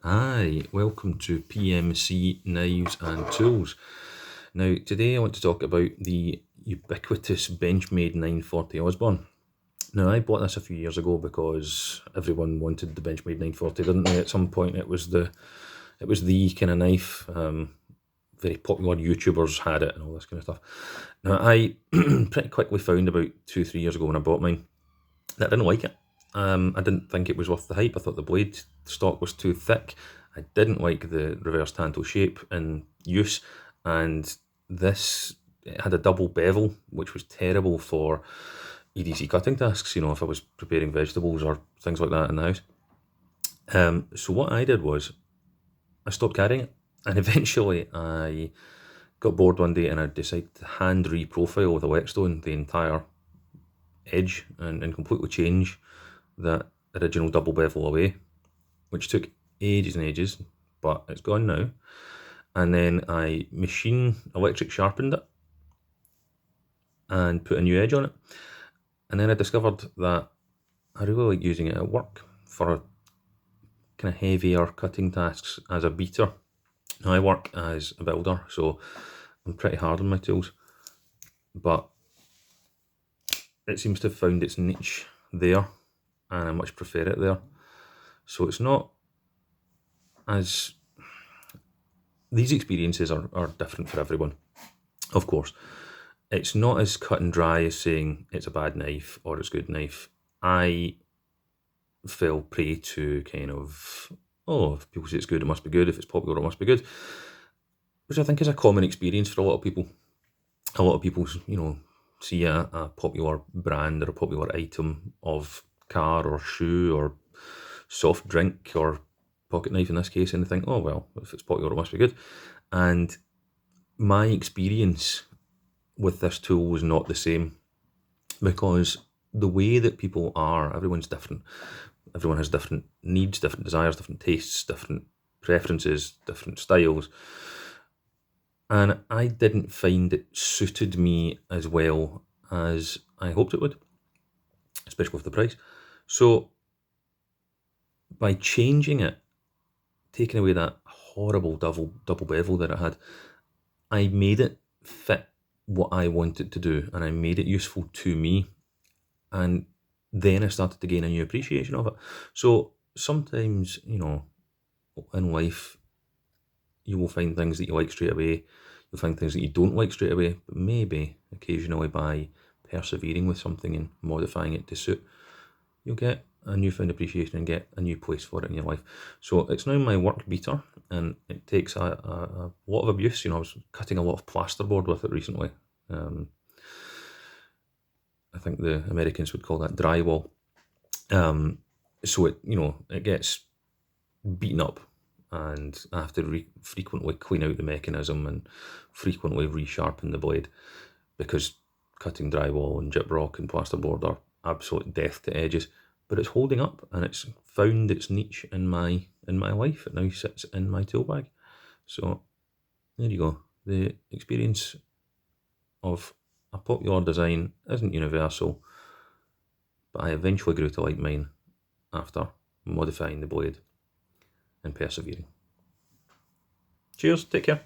Hi, welcome to PMC Knives and Tools. Now, today I want to talk about the ubiquitous Benchmade 940 Osborne. Now, I bought this a few years ago because everyone wanted the Benchmade 940, didn't they? At some point, it was the kind of knife. Very popular YouTubers had it and all this kind of stuff. Now, I pretty quickly found about 2-3 years ago when I bought mine that I didn't like it. I didn't think it was worth the hype. I thought the blade stock was too thick. I didn't like the reverse tanto shape in use, and this it had a double bevel, which was terrible for EDC cutting tasks. You know, if I was preparing vegetables or things like that in the house. So what I did was I stopped carrying it, and eventually I got bored one day and I decided to hand reprofile with a whetstone the entire edge and completely change that original double bevel away, which took ages and ages, but it's gone now. And then I machine electric sharpened it and put a new edge on it. And then I discovered that I really like using it at work for kind of heavier cutting tasks as a beater. Now, I work as a builder, so I'm pretty hard on my tools, but it seems to have found its niche there, and I much prefer it there. So it's not as these experiences are different for everyone, of course. It's not as cut and dry as saying it's a bad knife or it's a good knife. I fell prey to kind of, oh, if people say it's good, it must be good. If it's popular, it must be good, which I think is a common experience for a lot of people. A lot of people, see a popular brand or a popular item of car or shoe or soft drink or pocket knife in this case, and they think, oh, well, if it's popular, it must be good. And my experience with this tool was not the same, because the way that people are, everyone's different. Everyone has different needs, different desires, different tastes, different preferences, different styles. And I didn't find it suited me as well as I hoped it would, especially with the price. So by changing it, taking away that horrible double bevel that it had, I made it fit what I wanted to do, and I made it useful to me. And then I started to gain a new appreciation of it. So sometimes, in life, you will find things that you like straight away. You'll find things that you don't like straight away, but maybe occasionally by persevering with something and modifying it to suit, you'll get a newfound appreciation and get a new place for it in your life. So it's now my work beater, and it takes a lot of abuse. I was cutting a lot of plasterboard with it recently. I think the Americans would call that drywall. So it gets beaten up, and I have to frequently clean out the mechanism and frequently resharpen the blade, because cutting drywall and gyprock and plasterboard are absolute death to edges. But it's holding up, and it's found its niche in my life. It now sits in my tool bag. So there you go. The experience of a popular design isn't universal, but I eventually grew to like mine after modifying the blade and persevering. Cheers, take care.